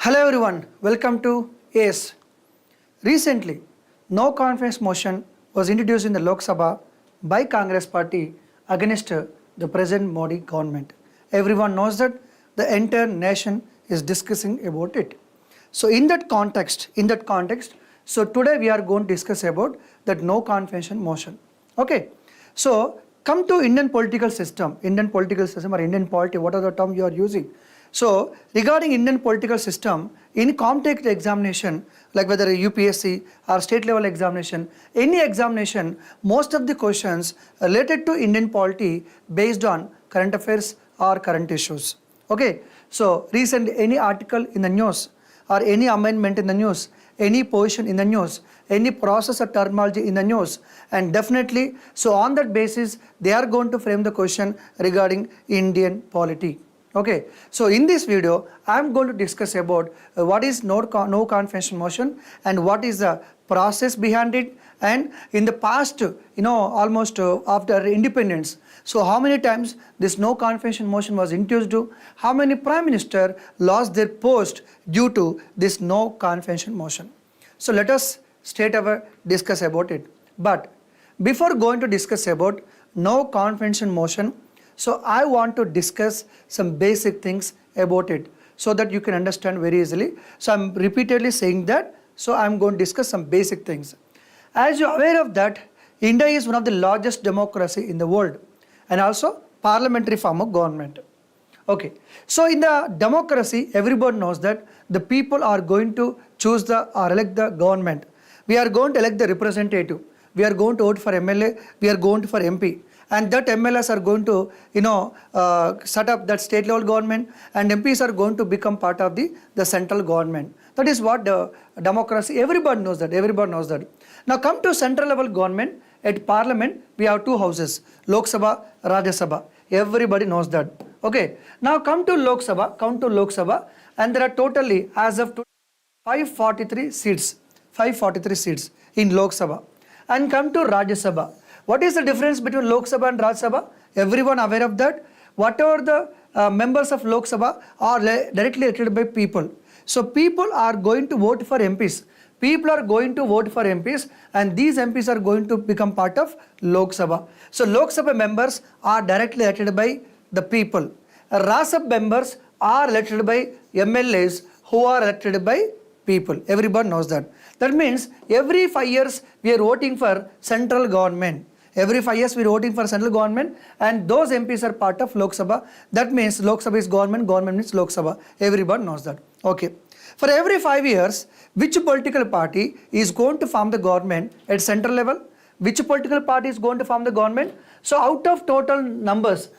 Hello everyone, welcome to ACE. Recently, no confidence motion was introduced in the Lok Sabha by Congress party against the present Modi government. Everyone knows that the entire nation is discussing about it. So in that context, so today we are going to discuss about that no confidence motion. Okay, so come to Indian political system or Indian polity, what are the terms you are using? So regarding Indian political system, in competitive examination, like whether a UPSC or state level examination, any examination, most of the questions related to Indian polity based on current affairs or current issues. Okay, so recent any article in the news or any amendment in the news, any position in the news, any process or terminology in the news, and definitely, so on that basis, they are going to frame the question regarding Indian polity. Okay, so in this video, I am going to discuss about what is no confidence motion and what is the process behind it, and in the past, almost after independence, so how many times this no confidence motion was introduced, how many prime minister lost their post due to this no confidence motion. So let us straight away discuss about it. But before going to discuss about no confidence motion, so I want to discuss some basic things about it so that you can understand very easily. So I'm repeatedly saying that, so I'm going to discuss some basic things. As you are aware of that, India is one of the largest democracy in the world and also parliamentary form of government. Okay, so in the democracy, everybody knows that the people are going to choose or elect the government. We are going to elect the representative. We are going to vote for MLA. We are going to for MP. And that MLAs are going to, set up that state level government, and MPs are going to become part of the central government. That is what the democracy, everybody knows that. Now come to central level government. At parliament, we have two houses, Lok Sabha, Rajya Sabha. Everybody knows that. Okay. Now come to Lok Sabha, and there are totally, as of today, 543 seats in Lok Sabha. And come to Rajya Sabha. What is the difference between Lok Sabha and Rajya Sabha? Everyone aware of that? Whatever the members of Lok Sabha are directly elected by people. So people are going to vote for MPs. And these MPs are going to become part of Lok Sabha. So Lok Sabha members are directly elected by the people. Rajya Sabha members are elected by MLAs who are elected by people. Everybody knows that. That means every 5 years we are voting for central government. Every 5 years we are voting for central government, and those MPs are part of Lok Sabha. That means Lok Sabha is government, government means Lok Sabha. Everybody knows that. Okay. For every 5 years, which political party is going to form the government at central level? Which political party is going to form the government? So out of total numbers,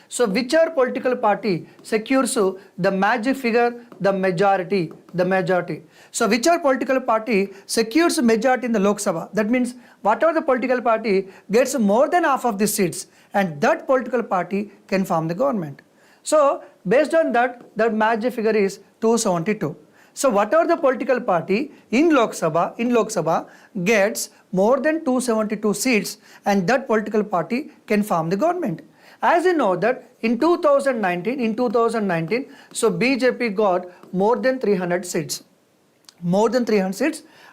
so whichever political party secures the magic figure, the majority. So whichever political party secures majority in the Lok Sabha, that means whatever the political party gets more than half of the seats, and that political party can form the government. So based on that, the magic figure is 272. So whatever the political party in Lok Sabha gets more than 272 seats, and that political party can form the government. As you know that in 2019, so BJP got more than 300 seats.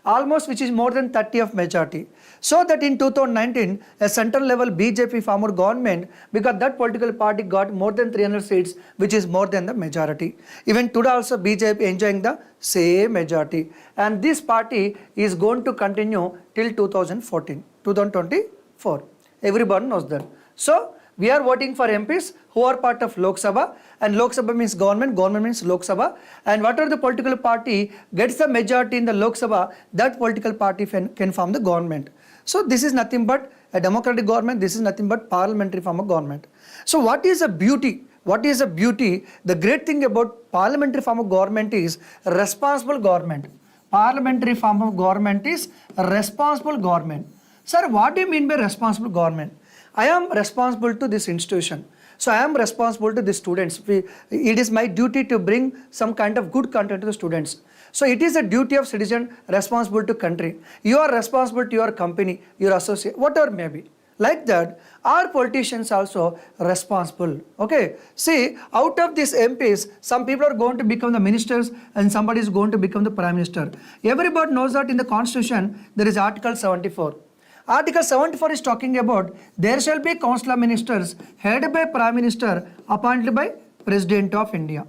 Almost, which is more than 30 of majority. So that in 2019, a central level BJP formed government because that political party got more than 300 seats, which is more than the majority. Even today also BJP enjoying the same majority. And this party is going to continue till 2024. Everybody knows that. So we are voting for MPs who are part of Lok Sabha, and Lok Sabha means government, government means Lok Sabha, and whatever the political party gets the majority in the Lok Sabha, that political party can form the government. So this is nothing but a democratic government, this is nothing but parliamentary form of government. So what is the beauty? The great thing about parliamentary form of government is responsible government. Parliamentary form of government is responsible government. Sir, what do you mean by responsible government? I am responsible to this institution. So I am responsible to the students. It is my duty to bring some kind of good content to the students. So it is a duty of citizen responsible to country. You are responsible to your company, your associate, whatever may be. Like that, are politicians also responsible? Okay, see, out of these MPs, some people are going to become the ministers and somebody is going to become the prime minister. Everybody knows that in the constitution, there is Article 74. Article 74 is talking about there shall be council of ministers headed by prime minister appointed by President of India.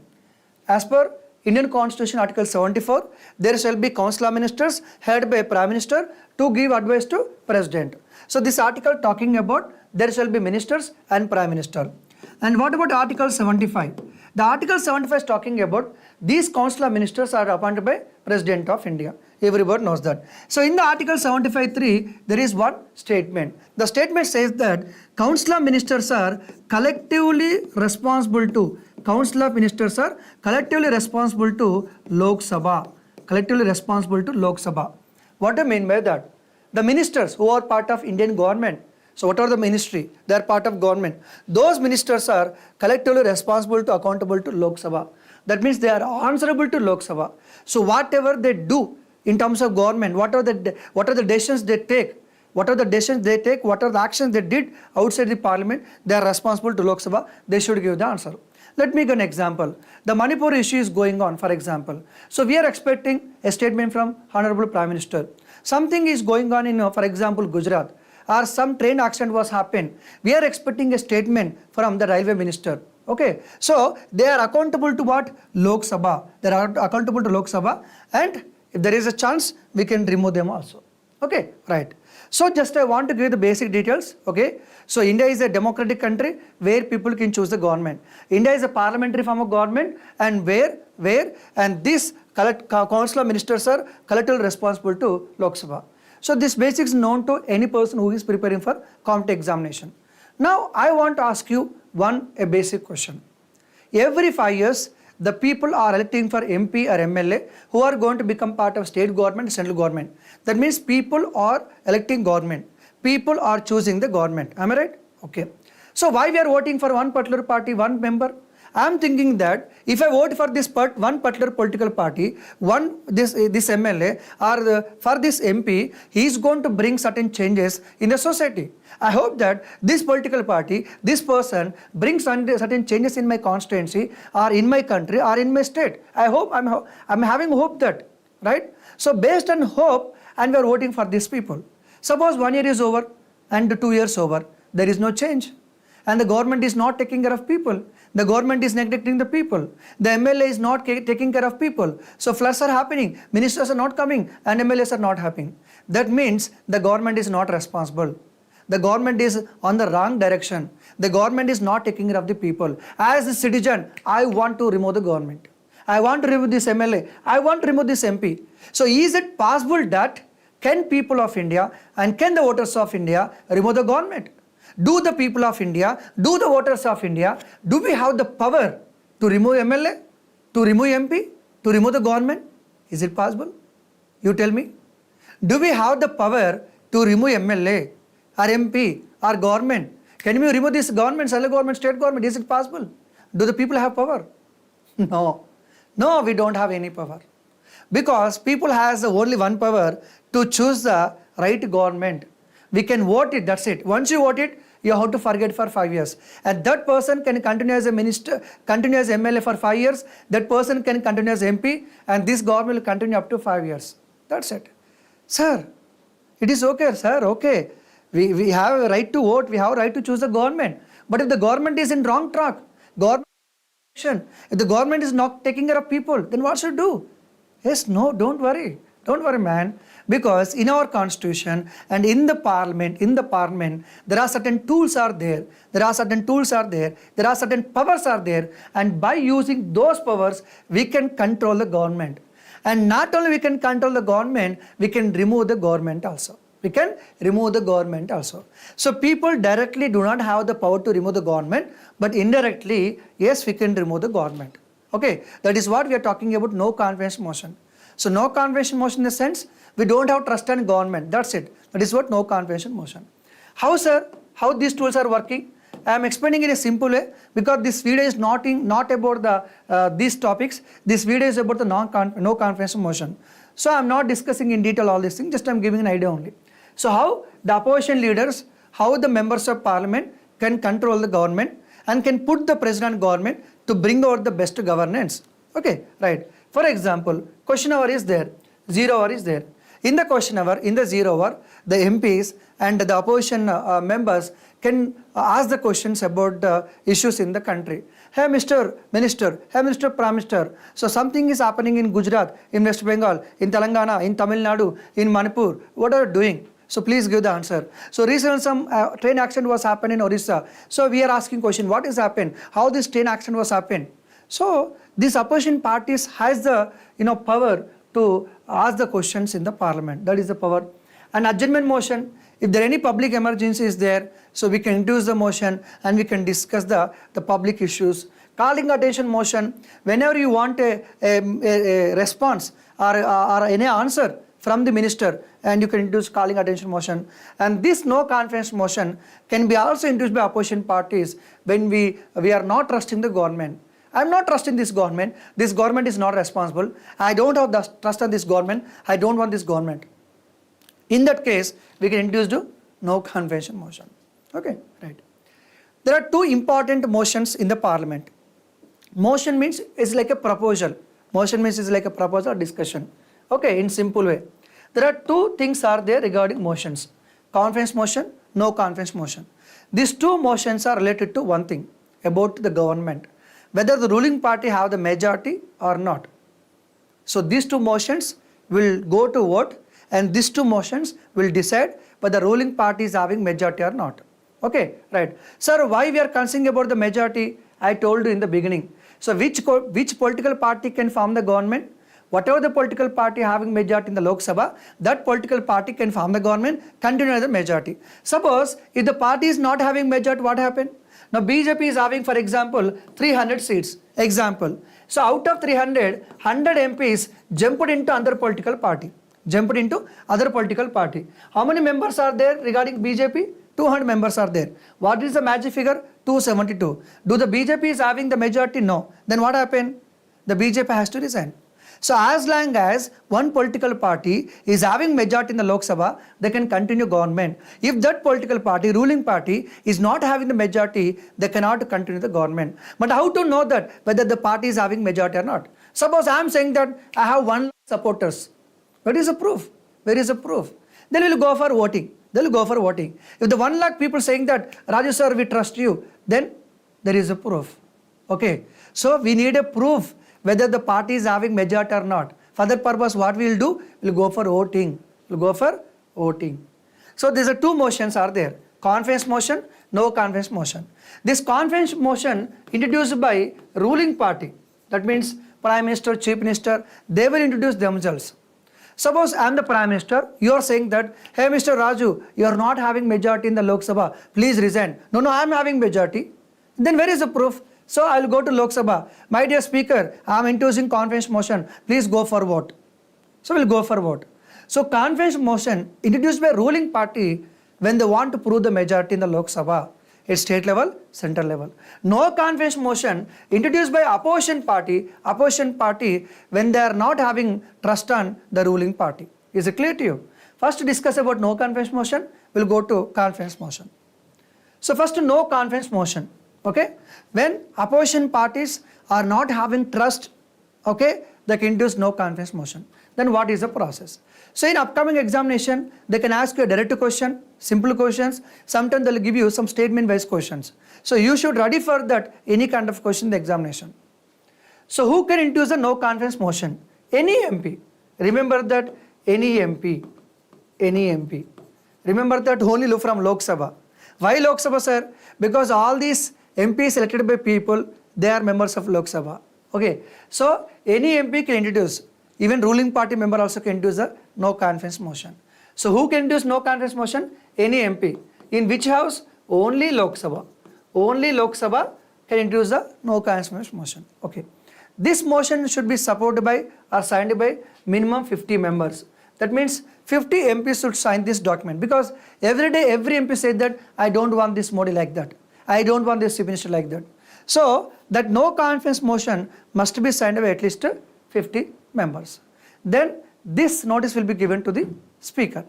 As per Indian Constitution Article 74, there shall be council of ministers headed by prime minister to give advice to president. So this article talking about there shall be ministers and prime minister. And what about Article 75? The Article 75 is talking about these council of ministers are appointed by President of India. Everybody knows that. So in the Article 75(3), there is one statement. The statement says that council of ministers are collectively responsible to Council of Ministers are collectively responsible to Lok Sabha. Collectively responsible to Lok Sabha. What do I mean by that? The ministers who are part of Indian government. So what are the ministry? They are part of government. Those ministers are collectively responsible to accountable to Lok Sabha. That means they are answerable to Lok Sabha. So whatever they do in terms of government, what are the decisions they take? What are the actions they did outside the parliament? They are responsible to Lok Sabha. They should give the answer. Let me give an example. The Manipur issue is going on, for example. So we are expecting a statement from Honorable Prime Minister. Something is going on in, for example, Gujarat, or some train accident was happened. We are expecting a statement from the Railway Minister. Okay, so they are accountable to what? Lok Sabha. They are accountable to Lok Sabha, and if there is a chance, we can remove them also. Okay, right. So just I want to give the basic details. Okay, so India is a democratic country where people can choose the government. India is a parliamentary form of government, and and this council of ministers are collectively responsible to Lok Sabha. So this basics is known to any person who is preparing for competitive examination. Now I want to ask you a basic question. Every 5 years, the people are electing for MP or MLA who are going to become part of state government, central government. That means people are electing government. People are choosing the government. Am I right? Okay. So why we are voting for one particular party, one member? I am thinking that if I vote for this one particular political party, this MLA or for this MP, he is going to bring certain changes in the society. I hope that this political party, this person brings certain changes in my constituency or in my country or in my state. I hope I'm having hope that, right? So based on hope, and we are voting for these people. Suppose 1 year is over and 2 years over, there is no change. And the government is not taking care of people. The government is neglecting the people. The MLA is not taking care of people. So floods are happening, ministers are not coming, and MLAs are not happening. That means the government is not responsible. The government is on the wrong direction. The government is not taking care of the people. As a citizen, I want to remove the government. I want to remove this MLA. I want to remove this MP. So is it possible that can people of India and can the voters of India remove the government? Do the people of India, do the voters of India, do we have the power to remove MLA, to remove MP, to remove the government? Is it possible? You tell me. Do we have the power to remove MLA or MP or government? Can we remove this government, central government, state government? Is it possible? Do the people have power? No. No, we don't have any power. Because people has only one power to choose the right government. We can vote it, that's it. Once you vote it, you have to forget for 5 years. And that person can continue as a minister, continue as MLA for 5 years. That person can continue as MP, and this government will continue up to 5 years. That's it. Sir, it is okay, sir, okay. We have a right to vote, we have a right to choose the government. But if the government is in wrong track, if the government is not taking care of people, then what should do? Yes, no, don't worry. Don't worry, man. Because in our constitution and in the parliament, there are certain tools are there. There are certain powers are there. And by using those powers, we can control the government. And not only we can control the government, we can remove the government also. So people directly do not have the power to remove the government, but indirectly, yes, we can remove the government. Okay, that is what we are talking about, no confidence motion. So no confidence motion in the sense, we don't have trust in government. That's it. That is what no confidence motion. How, sir? How these tools are working? I am explaining in a simple way because this video is not about these topics. This video is about the no confidence motion. So I am not discussing in detail all these things. Just I am giving an idea only. So how the opposition leaders how the members of parliament can control the government and can put the president government to bring out the best governance. Okay, right. For example, question hour is there, 0 hour is there. In the question hour, in the 0 hour, the MPs and the opposition members can ask the questions about the issues in the country. Hey Mr. Minister, hey Mr. Prime Minister, so something is happening in Gujarat, in West Bengal, in Telangana, in Tamil Nadu, in Manipur. What are you doing? So please give the answer. So recently some train accident was happened in Orissa. So we are asking question, what has happened? How this train accident was happened? So these opposition parties has the power to ask the questions in the parliament. That is the power. And adjournment motion, if there any public emergency is there, so we can introduce the motion and we can discuss the public issues. Calling attention motion, whenever you want a response or any answer from the minister, and you can introduce calling attention motion. And this no confidence motion can be also introduced by opposition parties when we are not trusting the government. I am not trusting this government is not responsible, I don't have the trust on this government, I don't want this government. In that case, we can introduce the no confidence motion. Okay, right. There are two important motions in the parliament. Motion means it's like a proposal. Motion means it's like a proposal or discussion. Okay, in simple way. There are two things are there regarding motions. Confidence motion, no confidence motion. These two motions are related to one thing, about the government, whether the ruling party have the majority or not. So these two motions will go to vote, and these two motions will decide whether the ruling party is having majority or not. Okay, right. Sir, why we are concerned about the majority? I told you in the beginning. So which political party can form the government? Whatever the political party having majority in the Lok Sabha, that political party can form the government, continue as the majority. Suppose if the party is not having majority, what happened? Now BJP is having, for example, 300 seats. Example. So out of 300, 100 MPs jumped into other political party. How many members are there regarding BJP? 200 members are there. What is the magic figure? 272. Do the BJP is having the majority? No. Then what happened? The BJP has to resign. So as long as one political party is having majority in the Lok Sabha, they can continue government. If that political party, ruling party, is not having the majority, they cannot continue the government. But how to know that whether the party is having majority or not? Suppose I am saying that I have 1 lakh supporters. What is the proof? Where is the proof? Then we will go for voting. If the 1 lakh people saying that, Raju sir, we trust you, then there is a proof. Okay. So we need a proof whether the party is having majority or not. For that purpose, what we will do? We will go for voting. So these are two motions are there. Confidence motion, no confidence motion. This confidence motion introduced by ruling party. That means Prime Minister, Chief Minister, they will introduce themselves. Suppose I am the Prime Minister, you are saying that, hey Mr. Raju, you are not having majority in the Lok Sabha, please resign. No, I am having majority. Then where is the proof? So I will go to Lok Sabha. My dear Speaker, I am introducing confidence motion, please go for vote. So we will go for vote. So confidence motion introduced by ruling party when they want to prove the majority in the Lok Sabha. It's state level, central level. No confidence motion introduced by opposition party when they are not having trust on the ruling party. Is it clear to you? First to discuss about no confidence motion, we'll go to confidence motion. So first no confidence motion, okay? When opposition parties are not having trust, okay, they can introduce no confidence motion. Then what is the process? So in upcoming examination, they can ask you a direct question, simple questions. Sometimes they'll give you some statement-based questions. So you should ready for that any kind of question in the examination. So who can introduce a no confidence motion? Any MP. Remember that any MP. Remember that only look from Lok Sabha. Why Lok Sabha, sir? Because all these MPs elected by people, they are members of Lok Sabha. Okay. So any MP can introduce. Even ruling party member also can introduce a no confidence motion. So who can introduce no confidence motion? Any MP. In which house? Only Lok Sabha. Only Lok Sabha can introduce a no confidence motion. Okay. This motion should be supported by or signed by minimum 50 members. That means 50 MPs should sign this document, because every day every MP said that I don't want this Modi like that. I don't want this Chief Minister like that. So that no confidence motion must be signed by at least 50 members. Then this notice will be given to the Speaker.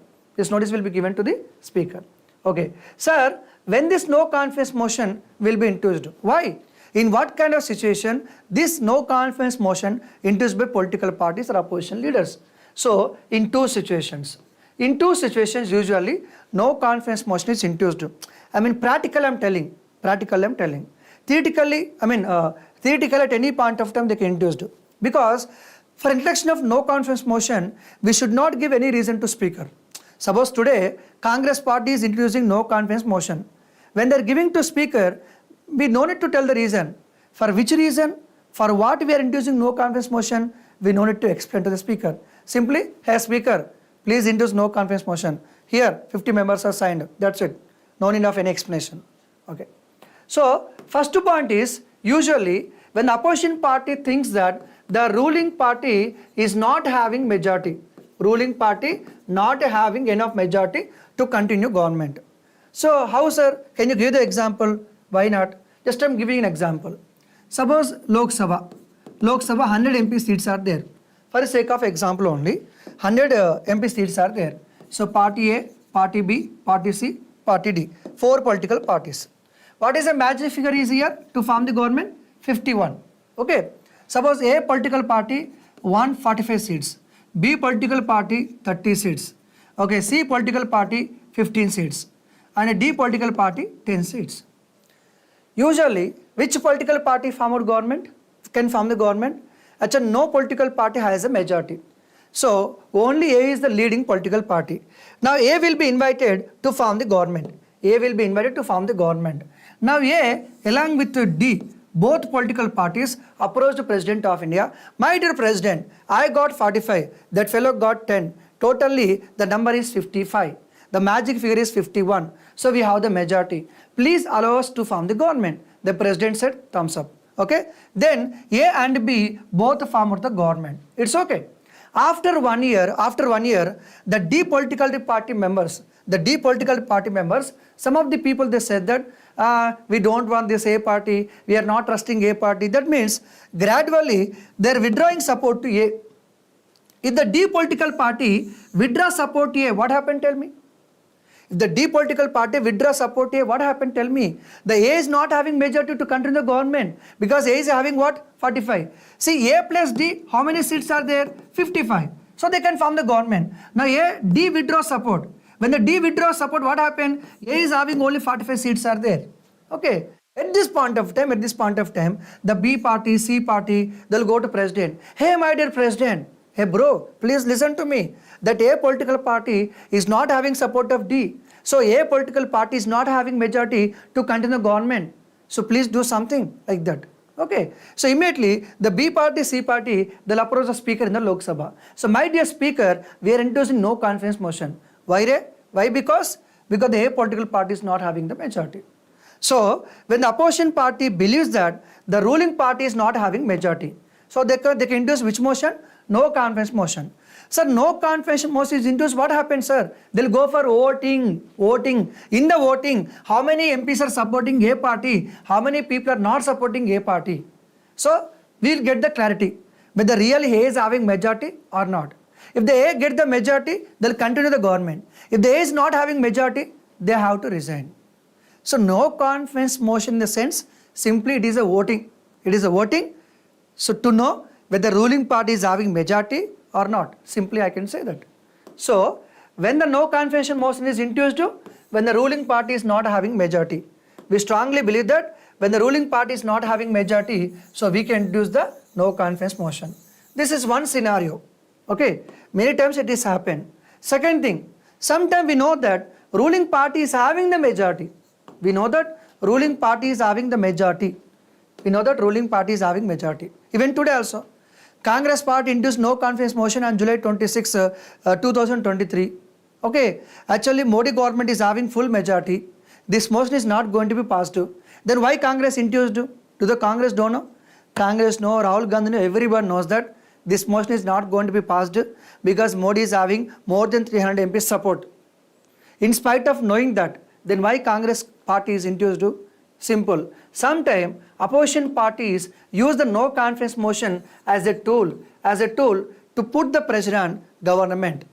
Okay, sir, when this no confidence motion will be introduced? Why? In what kind of situation this no confidence motion introduced by political parties or opposition leaders? So, in two situations. In two situations, usually no confidence motion is introduced. I mean, practical I'm telling. Theoretically, theoretically at any point of time they can introduce. Because for introduction of no confidence motion, we should not give any reason to speaker. Suppose today Congress party is introducing no confidence motion. When they are giving to speaker, we no need to tell the reason. For which reason? For what we are introducing no confidence motion, we no need to explain to the speaker. Simply, hey speaker, please introduce no confidence motion. Here 50 members are signed. That's it. No need of any explanation. Okay. So first point is, usually when the opposition party thinks that the ruling party is not having majority, ruling party not having enough majority to continue government. So how, sir? Can you give the example? Why not? Just I'm giving an example. Suppose Lok Sabha 100 MP seats are there. For the sake of example only, 100 MP seats are there. So party A, party B, party C, party D, 4 political parties. What is the magic figure is here to form the government? 51. Okay. Suppose A political party won 45 seats, B political party 30 seats, okay, C political party 15 seats, and D political party 10 seats. Usually, which political party can form the government? Actually, no political party has a majority. So, only A is the leading political party. Now, A will be invited to form the government. Now, A along with D, both political parties approached the President of India. My dear President, I got 45, that fellow got 10. Totally, the number is 55. The magic figure is 51. So we have the majority. Please allow us to form the government. The President said, thumbs up. Okay. Then A and B both formed the government. It's okay. After one year, the D political party members, some of the people they said that we don't want this A party, we are not trusting A party. That means gradually they are withdrawing support to A. If the D political party withdraw support to A, what happened? Tell me. If the D political party withdraw support to A, what happened? Tell me. The A is not having majority to continue the government because A is having what? 45. See, A plus D, how many seats are there? 55. So they can form the government. Now D withdraw support. When the D withdraws support, what happened? A is having only 45 seats are there. Okay. At this point of time, the B party, C party, they'll go to President. Hey, my dear President. Hey, bro, please listen to me. That A political party is not having support of D. So A political party is not having majority to continue government. So please do something like that. Okay. So immediately the B party, C party, they'll approach the speaker in the Lok Sabha. So my dear speaker, we are introducing no confidence motion. Why? Because the A political party is not having the majority. So when the opposition party believes that the ruling party is not having majority, so they can introduce which motion? No confidence motion. Sir, no confidence motion is introduced. What happens, sir? They'll go for voting. In the voting, how many MPs are supporting A party? How many people are not supporting A party? So we'll get the clarity whether really A is having majority or not. If the A get the majority, they'll continue the government. If the A is not having majority, they have to resign. So no confidence motion in the sense, simply it is a voting. So to know whether the ruling party is having majority or not, simply I can say that. So when the no confidence motion is introduced, when the ruling party is not having majority, we strongly believe that when the ruling party is not having majority, so we can introduce the no confidence motion. This is one scenario. Okay, many times it is happened. Second thing, sometimes we know that ruling party is having the majority. Even today also, Congress party introduced no confidence motion on July 26, 2023. Okay, actually Modi government is having full majority. This motion is not going to be passed. Then why Congress introduced? Do the Congress don't know? Congress know, Rahul Gandhi know, everyone knows that this motion is not going to be passed because Modi is having more than 300 MPs support. In spite of knowing that, then why Congress party is introduced? Simple. Sometimes opposition parties use the no confidence motion as a tool to put the pressure on government.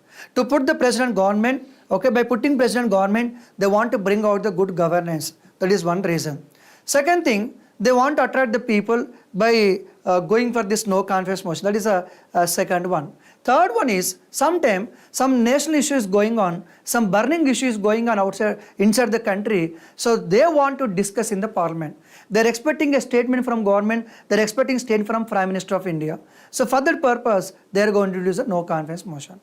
Okay, by putting president government, they want to bring out the good governance. That is one reason. Second thing, they want to attract the people by going for this no confidence motion. That is a second one. Third one is, sometime some national issue is going on, some burning issue is going on inside the country, so they want to discuss in the parliament. They are expecting a statement from government, they are expecting statement from Prime Minister of India. So for that purpose, they are going to introduce a no confidence motion.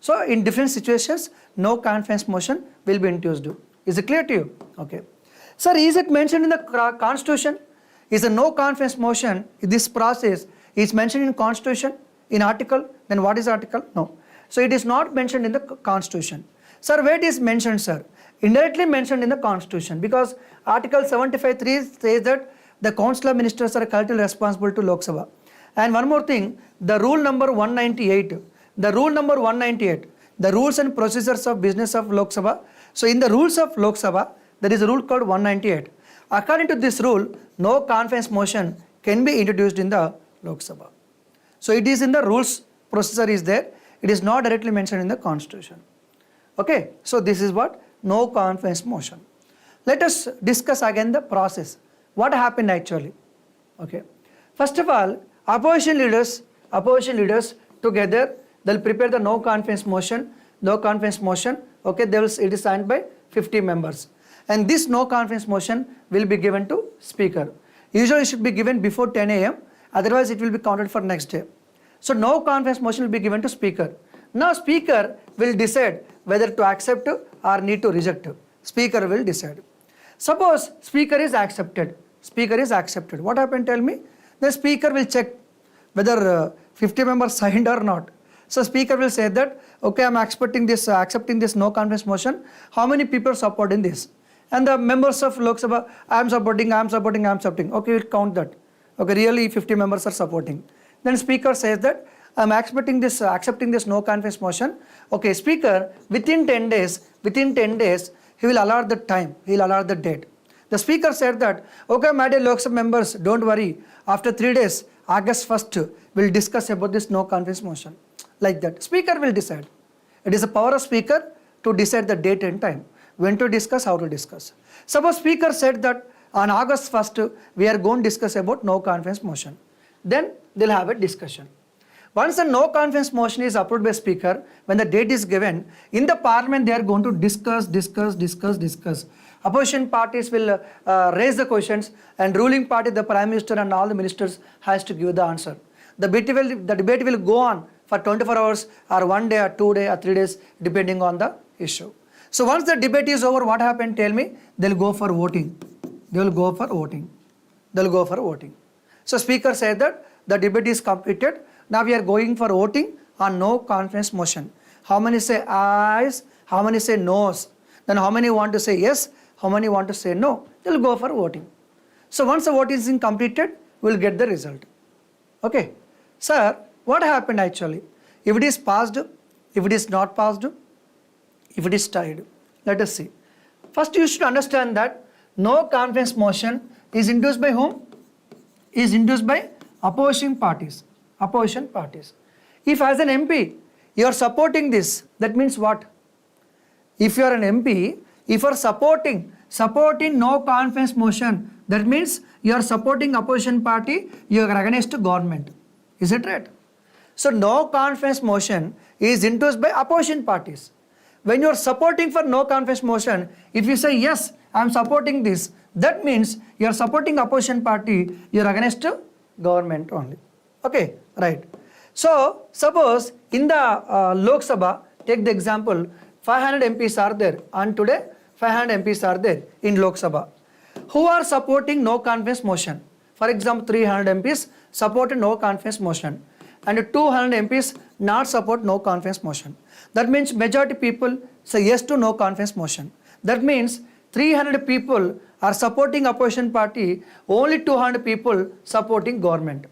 So in different situations, no confidence motion will be introduced. Is it clear to you? Okay. Sir, is it mentioned in the constitution? Is a no confidence motion, this process is mentioned in constitution, in article? Then what is article? No. So it is not mentioned in the constitution. Sir, where it is mentioned, sir? Indirectly mentioned in the constitution, because article 75(3) says that the council of ministers are collectively responsible to Lok Sabha. And one more thing, the rule number 198, the rules and procedures of business of Lok Sabha. So in the rules of Lok Sabha, there is a rule called 198. According to this rule, no confidence motion can be introduced in the Lok Sabha. So it is in the rules, procedure is there. It is not directly mentioned in the constitution. Okay, so this is what no confidence motion. Let us discuss again the process. What happened actually? Okay, first of all, opposition leaders together, they'll prepare the no confidence motion. Okay, it is signed by 50 members. And this no confidence motion will be given to speaker. Usually it should be given before 10 a.m. Otherwise it will be counted for next day. So no confidence motion will be given to speaker. Now speaker will decide whether to accept or need to reject. Speaker will decide. Suppose speaker is accepted. What happened, tell me? The speaker will check whether 50 members signed or not. So speaker will say that, okay, I am accepting this no confidence motion. How many people support in this? And the members of Lok Sabha, I am supporting. Okay, we'll count that. Okay, really 50 members are supporting. Then speaker says that I am accepting this no confidence motion. Okay, speaker, within 10 days, he will allot the time, he will allot the date. The speaker said that, okay, my dear Lok Sabha members, don't worry. After 3 days, August 1st, we'll discuss about this no confidence motion. Like that, speaker will decide. It is a power of speaker to decide the date and time, when to discuss, how to discuss. Suppose speaker said that on August 1st, we are going to discuss about no confidence motion. Then they'll have a discussion. Once the no confidence motion is approved by speaker, when the date is given, in the parliament they are going to discuss. Opposition parties will raise the questions, and ruling party, the Prime Minister and all the ministers has to give the answer. The debate will go on for 24 hours or 1 day or 2 days or 3 days depending on the issue. So once the debate is over, what happened, tell me? They'll go for voting. So speaker said that the debate is completed. Now we are going for voting on no confidence motion. How many say ayes? How many say noes? Then how many want to say yes? How many want to say no? They'll go for voting. So once the vote is completed, we'll get the result. Okay. Sir, what happened actually? If it is passed, if it is not passed, if it is tied. Let us see. First you should understand that no confidence motion is induced by whom? Is induced by opposition parties. If as an MP, you are supporting this, that means what? If you are an MP, if you are supporting no confidence motion, that means you are supporting opposition party, you are against government. Is it right? So no confidence motion is induced by opposition parties. When you are supporting for no confidence motion, if you say yes, I am supporting this, that means you are supporting opposition party, you are against government only. Okay, right. So suppose in the Lok Sabha, take the example, 500 MPs are there, and today 500 MPs are there in Lok Sabha who are supporting no confidence motion. For example, 300 MPs supported no confidence motion and 200 MPs not support no confidence motion. That means majority people say yes to no confidence motion. That means 300 people are supporting opposition party, only 200 people supporting government.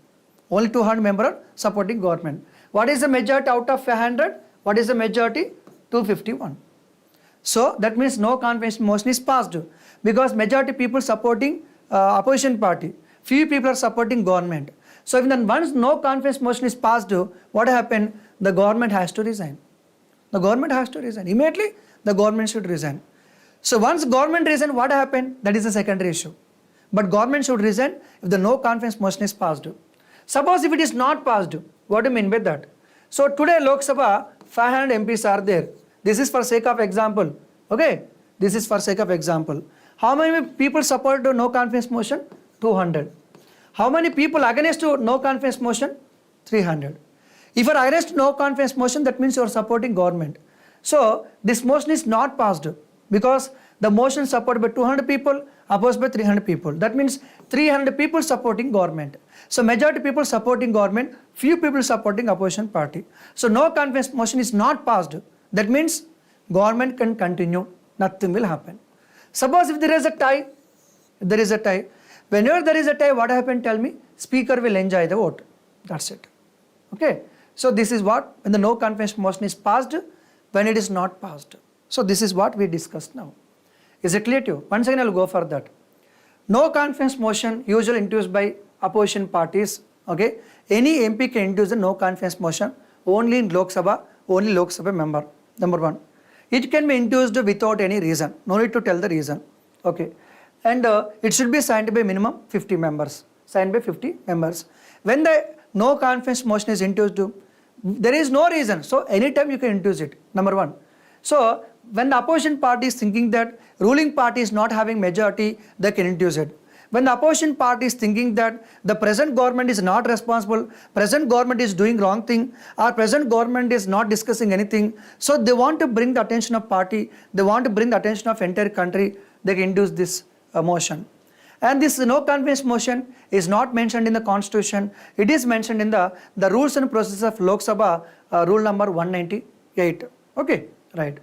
Only 200 members supporting government. What is the majority out of 500? What is the majority? 251. So that means no confidence motion is passed because majority people supporting opposition party. Few people are supporting government. So if then once no confidence motion is passed, what happened? The government has to resign. The government has to resign. Immediately, the government should resign. So once government resign, what happened? That is a secondary issue. But government should resign if the no confidence motion is passed. Suppose if it is not passed, what do you mean by that? So today Lok Sabha, 500 MPs are there. This is for sake of example. Okay? This is for sake of example. How many people support the no confidence motion? 200. How many people against no confidence motion? 300. If you are against no confidence motion, that means you are supporting government. So this motion is not passed because the motion supported by 200 people, opposed by 300 people. That means 300 people supporting government. So majority people supporting government, few people supporting opposition party. So no confidence motion is not passed. That means government can continue. Nothing will happen. Suppose if there is a tie, whenever there is a tie, what happened? Tell me. Speaker will enjoy the vote. That's it. Okay. So this is what, when the no confidence motion is passed, when it is not passed. So this is what we discussed now. Is it clear to you? Once again I will go for that. No confidence motion usually introduced by opposition parties. Okay. Any MP can introduce a no confidence motion only in Lok Sabha, only Lok Sabha member. Number one. It can be introduced without any reason. No need to tell the reason. Okay. And it should be signed by minimum 50 members. Signed by 50 members. When the no confidence motion is introduced, there is no reason. So anytime you can introduce it. Number one. So when the opposition party is thinking that ruling party is not having majority, they can introduce it. When the opposition party is thinking that the present government is not responsible, present government is doing wrong thing, or present government is not discussing anything, so they want to bring the attention of party, they want to bring the attention of entire country, they can introduce this motion. And this no confidence motion is not mentioned in the constitution, it is mentioned in the rules and procedures of Lok Sabha, rule number 198. Okay, right.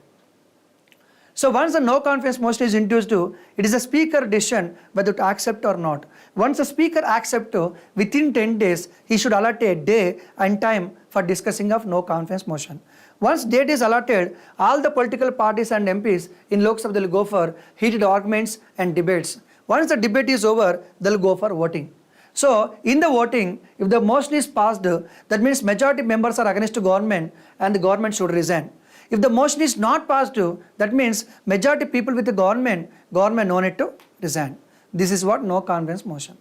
So once the no confidence motion is introduced, it is a speaker decision whether to accept or not. Once the speaker accepts, within 10 days, he should allot a day and time for discussing of no confidence motion. Once date is allotted, all the political parties and MPs in Lok Sabha will go for heated arguments and debates. Once the debate is over, they will go for voting. So in the voting, if the motion is passed, that means majority members are against the government and the government should resign. If the motion is not passed, that means majority people with the government no need to resign. This is what no confidence motion.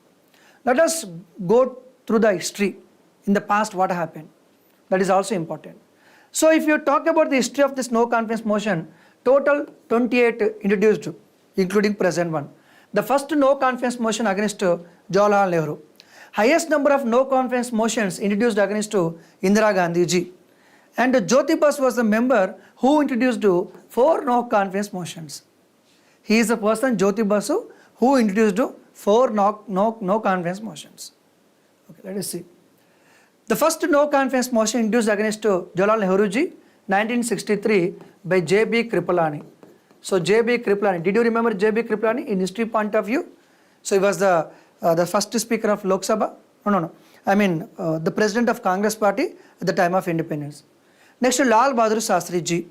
Let us go through the history. In the past, what happened? That is also important. So if you talk about the history of this no confidence motion, total 28 introduced, including present one. The first no confidence motion against Jawaharlal Nehru. Highest number of no confidence motions introduced against Indira Gandhi ji. And Jyoti Basu was the member who introduced 4 no confidence motions. He is the person, Jyoti Basu, who introduced 4 no confidence motions. Okay, let us see. The first no confidence motion introduced against Jawaharlal Nehru ji, 1963, by J.B. Kripalani. So J.B. Kripalani, did you remember J.B. Kripalani in history point of view? So he was the first speaker of Lok Sabha. No. I mean the president of Congress party at the time of independence. Next, Lal Bahadur Shastri ji.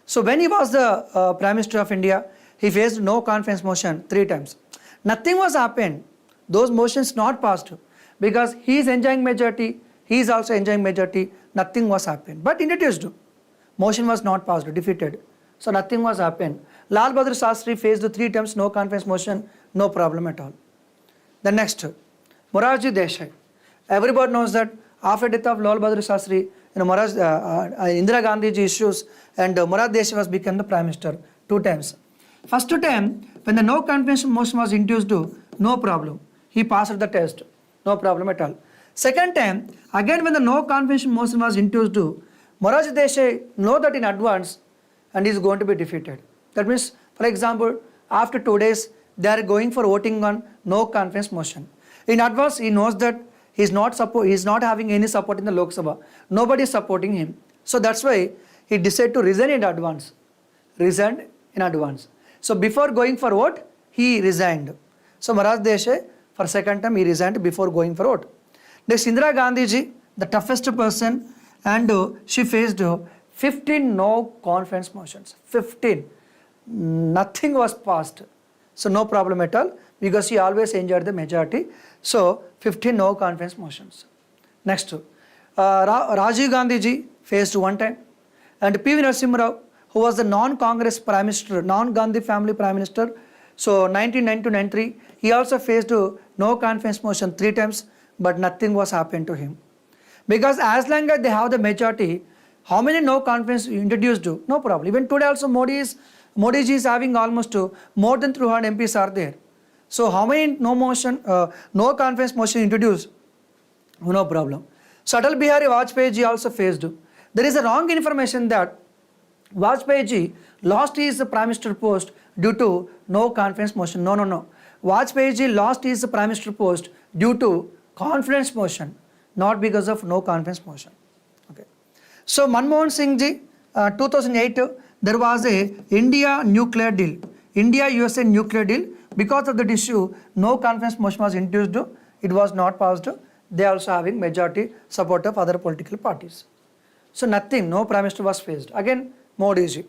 So when he was the Prime Minister of India, he faced no confidence motion 3 times. Nothing was happened. Those motions not passed because he is enjoying majority, he is also enjoying majority. Nothing was happened. But introduced, motion was not passed, defeated. So nothing was happened. Lal Bahadur Shastri faced 3 times no confidence motion, no problem at all. The next, Morarji Desai. Everybody knows that after death of Lal Bahadur Shastri, Indira Gandhi ji issues and Morarji Desai was become the Prime Minister 2 times. First time, when the no confidence motion was introduced, no problem. He passed the test, no problem at all. Second time, again when the no confidence motion was introduced, Morarji Desai know that in advance and is going to be defeated. That means, for example, after 2 days, they are going for voting on no confidence motion. In advance, he knows that he is not having any support in the Lok Sabha. Nobody is supporting him. So that's why he decided to resign in advance. Resigned in advance. So before going for vote, he resigned. So Morarji Desai, for second time, he resigned before going for vote. Next, Indira Gandhi ji, the toughest person, and she faced 15 no confidence motions. 15. Nothing was passed. So no problem at all because she always enjoyed the majority. So 15 no confidence motions. Next, Rajiv Gandhi ji faced 1 time and P.V. Narasimha Rao, who was the non-Congress Prime Minister, non-Gandhi family Prime Minister. So 1992-93, he also faced no confidence motion 3 times, but nothing was happened to him. Because as long as they have the majority, how many no confidence introduced? No problem. Even today also Modi ji is having almost more than 300 MPs are there. So how many no confidence motion introduced? No problem. So Atal Bihari Vajpayee ji also faced. There is a wrong information that Vajpayee ji lost his Prime Minister post due to no confidence motion. No. Vajpayee ji lost his Prime Minister post due to confidence motion, not because of no confidence motion. Okay. So Manmohan Singh ji, 2008, there was a India nuclear deal, India-USA nuclear deal. Because of that issue, no confidence motion was introduced. It was not passed. They are also having majority support of other political parties. So nothing, no Prime Minister was faced. Again, Modi ji.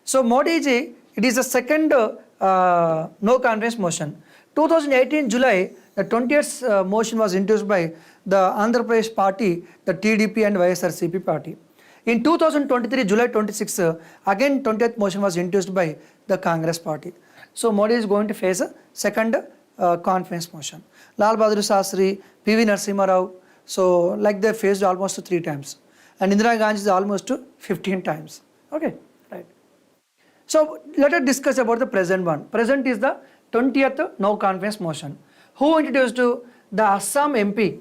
So Modi ji, it is the second no confidence motion. 2018 July, the 20th motion was introduced by the Andhra Pradesh party, the TDP and YSRCP party. In 2023 July 26, again 20th motion was introduced by the Congress party. So Modi is going to face a second confidence motion. Lal Bahadur Shastri, P.V. Narasimha Rao, so like they faced almost 3 times. And Indira Gandhi is almost 15 times. Okay, right. So let us discuss about the present one. Present is the 20th no confidence motion. Who introduced the Assam MP,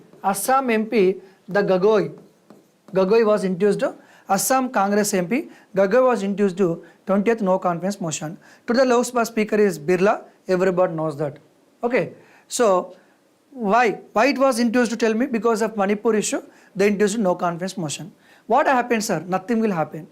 the Gagoi was introduced. Assam Congress MP, Gagoi was introduced to 20th no confidence motion. Today the Lok Sabha Speaker is Birla, everybody knows that. Okay, so why it was introduced to tell me? Because of Manipur issue, they introduced no confidence motion. What happened, sir? Nothing will happen.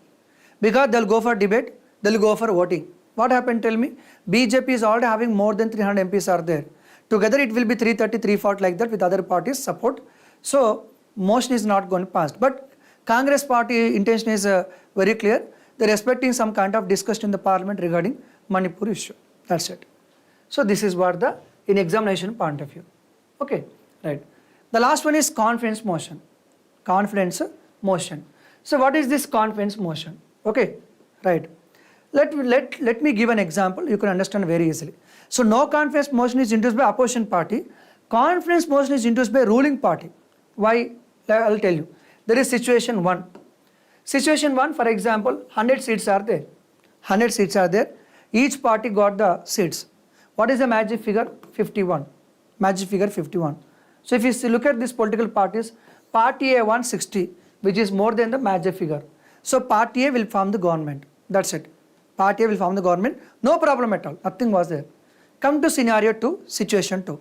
Because they'll go for debate, they'll go for voting. What happened, tell me? BJP is already having more than 300 MPs are there. Together it will be 330, 340 like that with other parties support. So motion is not going to pass. But Congress party intention is very clear. They are expecting some kind of discussion in the parliament regarding Manipur issue. That's it. So this is what the in examination point of view. Okay, right. The last one is confidence motion. Confidence motion. So what is this confidence motion? Okay, right. Let me give an example. You can understand very easily. So no confidence motion is introduced by opposition party. Confidence motion is introduced by ruling party. Why? I will tell you. There is situation 1. Situation 1, for example, 100 seats are there. 100 seats are there. Each party got the seats. What is the magic figure? 51. Magic figure 51. So if you look at these political parties, Party A 160, which is more than the magic figure. So Party A will form the government. That's it. Party A will form the government. No problem at all. Nothing was there. Come to scenario 2, situation 2.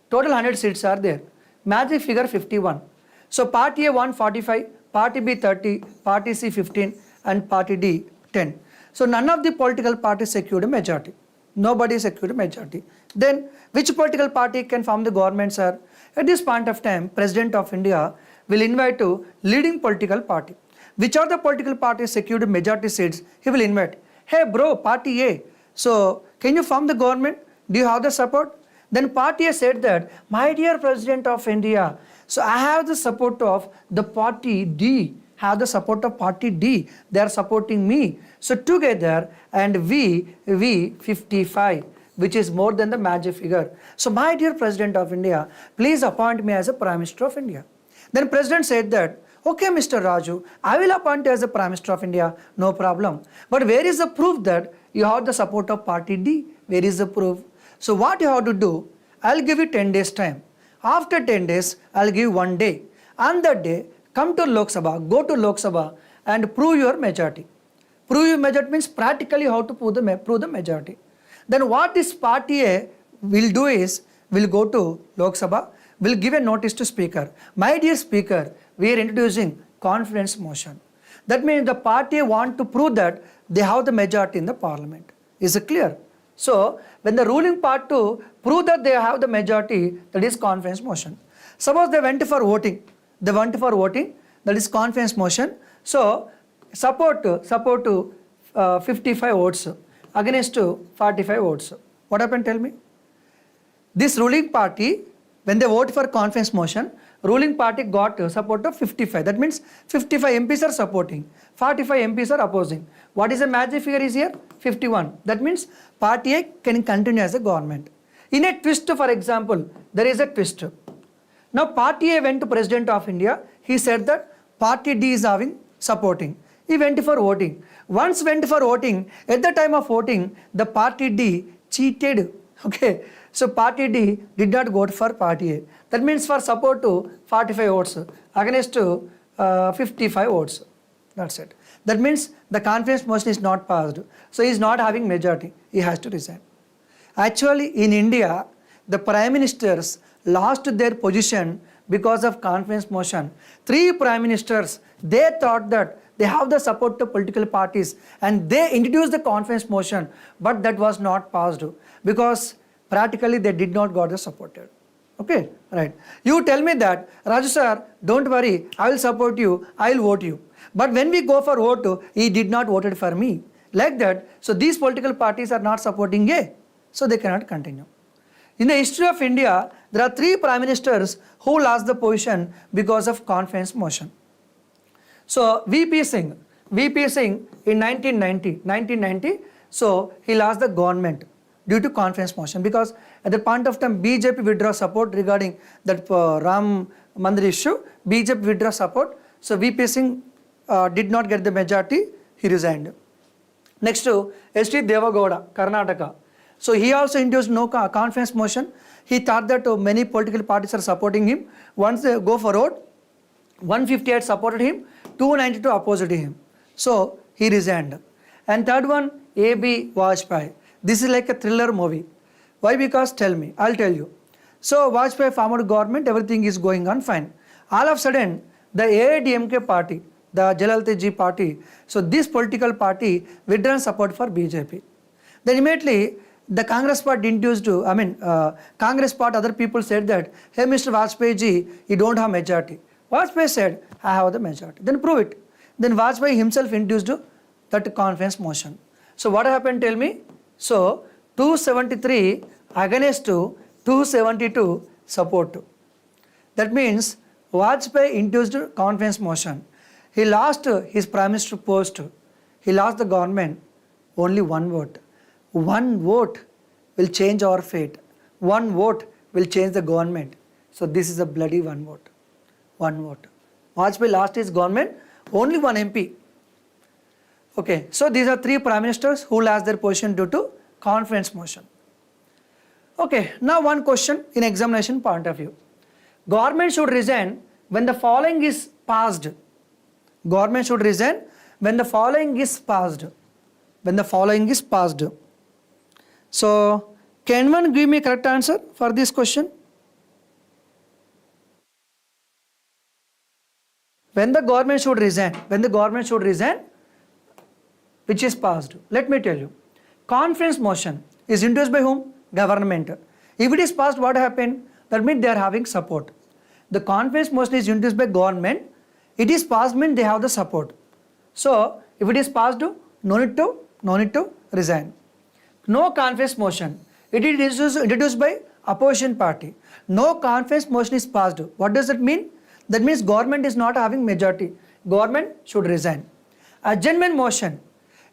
Total 100 seats are there. Magic figure 51. So Party A 145, Party B 30, Party C 15 and Party D 10. So none of the political parties secured a majority. Nobody secured a majority. Then which political party can form the government, sir? At this point of time, President of India will invite to leading political party. Which are the political parties secured majority seats? He will invite. Hey bro, Party A, so can you form the government? Do you have the support? Then Party A said that, my dear President of India, so I have the support of the Party D, have the support of Party D, they are supporting me. So together and we 55, which is more than the magic figure. So my dear President of India, please appoint me as a Prime Minister of India. Then President said that, okay Mr. Raju, I will appoint you as a Prime Minister of India, no problem. But where is the proof that you have the support of Party D? Where is the proof? So what you have to do, I'll give you 10 days time. After 10 days, I'll give you 1 day. On that day, come to Lok Sabha, go to Lok Sabha and prove your majority. Prove your majority means practically how to prove the majority. Then what this Party A will do is, will go to Lok Sabha, will give a notice to Speaker. My dear Speaker, we are introducing confidence motion. That means the Party A want to prove that they have the majority in the parliament. Is it clear? So when the ruling part to prove that they have the majority, that is confidence motion. Suppose they went for voting. They went for voting, that is confidence motion. So support to 55 votes against 45 votes. What happened, tell me? This ruling party When they vote for confidence motion, ruling party got support of 55. That means 55 MPs are supporting, 45 MPs are opposing. What is the magic figure is here? 51. That means party A can continue as a government. In a twist, for example, there is a twist. Now party A went to President of India. He said that party D is having supporting. He went for voting. Once went for voting, at the time of voting, the party D cheated. Okay. So party D did not vote for party A. That means for support to 45 votes against to 55 votes. That's it. That means the confidence motion is not passed. So he is not having majority. He has to resign. Actually, in India, the prime ministers lost their position because of confidence motion. 3 prime ministers, they thought that they have the support to political parties and they introduced the confidence motion, but that was not passed because practically they did not got the supported. Okay, right. You tell me that, Raju sir, don't worry, I will support you, I will vote you. But when we go for vote, he did not voted for me. Like that, so these political parties are not supporting A, so they cannot continue. In the history of India, there are 3 prime ministers who lost the position because of confidence motion. So VP Singh in 1990, so he lost the government due to confidence motion because at the point of time BJP withdraw support regarding that Ram Mandir issue, BJP withdraw support, so VP Singh did not get the majority, he resigned. Next to S.T. Devagowda, Karnataka. So he also induced no confidence motion. He thought that many political parties are supporting him. Once they go for vote, 158 supported him, 292 opposed him. So he resigned. And third one, A.B. Vajpayee. This is like a thriller movie. Why? Because tell me, I'll tell you. So Vajpayee formed government, everything is going on fine. All of a sudden, the AIDMK party, the Jalalta Ji party, so this political party withdrawn support for BJP. Then immediately, the Congress part induced, Congress part other people said that, hey Mr. Vajpayee ji, you don't have majority. Vajpayee said, I have the majority. Then prove it. Then Vajpayee himself induced that confidence motion. So what happened, tell me? So 273 against 272 support. That means Vajpayee induced confidence motion. He lost his prime minister post. He lost the government. Only one vote. One vote will change our fate. One vote will change the government. So this is a bloody one vote. One vote. Vajpayee lost his government, only one MP. Okay, so these are 3 prime ministers who lost their position due to confidence motion. Okay, now one question in examination point of view. Government should resign when the following is passed. Government should resign when the following is passed. When the following is passed. So, can one give me correct answer for this question? When the government should resign, which is passed. Let me tell you. Confidence motion is introduced by whom? Government. If it is passed, what happened? That means they are having support. The confidence motion is introduced by government. It is passed means they have the support. So, if it is passed, no need to resign. No confidence motion. It is introduced by opposition party. No confidence motion is passed. What does that mean? That means government is not having majority. Government should resign. Adjournment motion.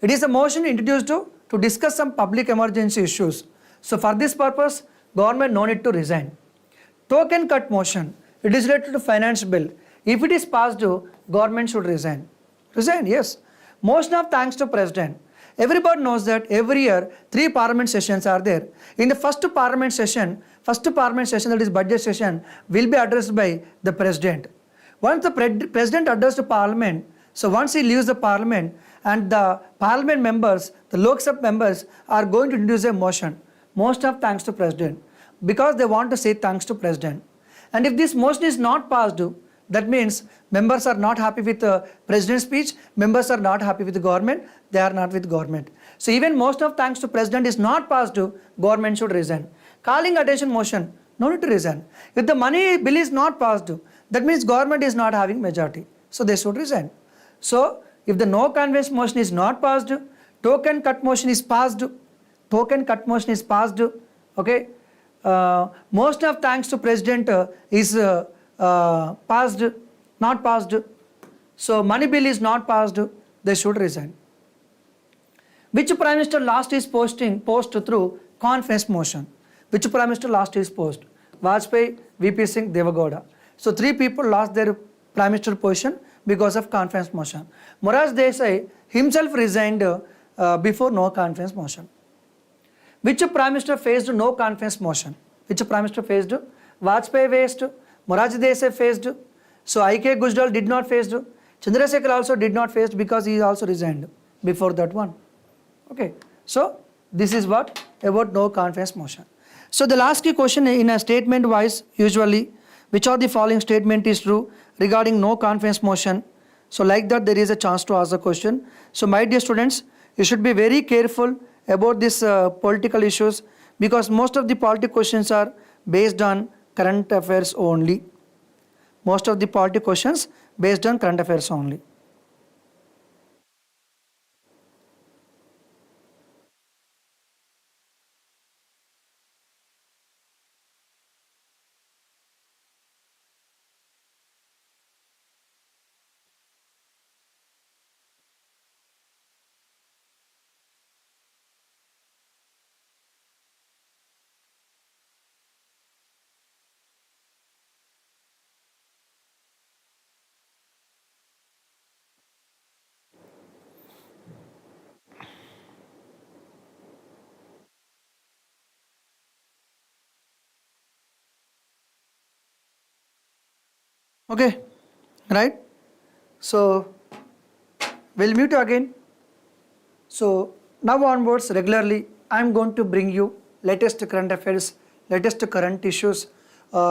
It is a motion introduced to discuss some public emergency issues. So for this purpose, government no need to resign. Token cut motion. It is related to finance bill. If it is passed, government should resign. Resign, yes. Motion of thanks to president. Everybody knows that every year 3 parliament sessions are there. In the first parliament session that is budget session will be addressed by the president. Once the president addressed the parliament, so once he leaves the parliament and the parliament members, the Lok Sabha members are going to introduce a motion of thanks to president because they want to say thanks to president. And if this motion is not passed, that means members are not happy with the president's speech, members are not happy with the government, they are not with government. So even most of thanks to president is not passed, government should resign. Calling attention motion, no need to resign. If the money bill is not passed, that means government is not having majority, so they should resign. So if the no confidence motion is not passed, token cut motion is passed, okay, Most of thanks to President is passed, not passed. So money bill is not passed, they should resign. Which Prime Minister lost his post through confidence motion? Which Prime Minister lost his post? Vajpayee, VP Singh, Devagowda. So 3 people lost their Prime Minister position because of confidence motion. Morarji Desai himself resigned before no confidence motion. Which Prime Minister faced no confidence motion? Which Prime Minister faced? Vajpayee faced, Morarji Desai faced. So I.K. Gujral did not face. Chandrasekhar also did not face because he also resigned before that one. Okay, so this is what about no confidence motion. So the last key question in a statement wise, usually which of the following statement is true regarding no confidence motion. So like that there is a chance to ask the question. So my dear students, you should be very careful about this political issues, because most of the political questions are based on current affairs only. Most of the political questions based on current affairs only. Okay, right? So we'll meet again. So now onwards regularly I am going to bring you latest current affairs, latest current issues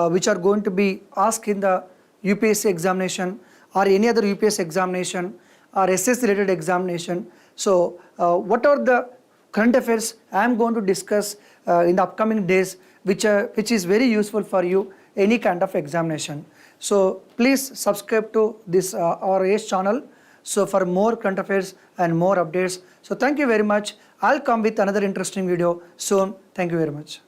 which are going to be asked in the UPSC examination or any other UPSC examination or SS related examination. So what are the current affairs I am going to discuss in the upcoming days, which is very useful for you any kind of examination. So please subscribe to this our ACE channel, so for more current affairs and more updates. So thank you very much. I'll come with another interesting video soon. Thank you very much.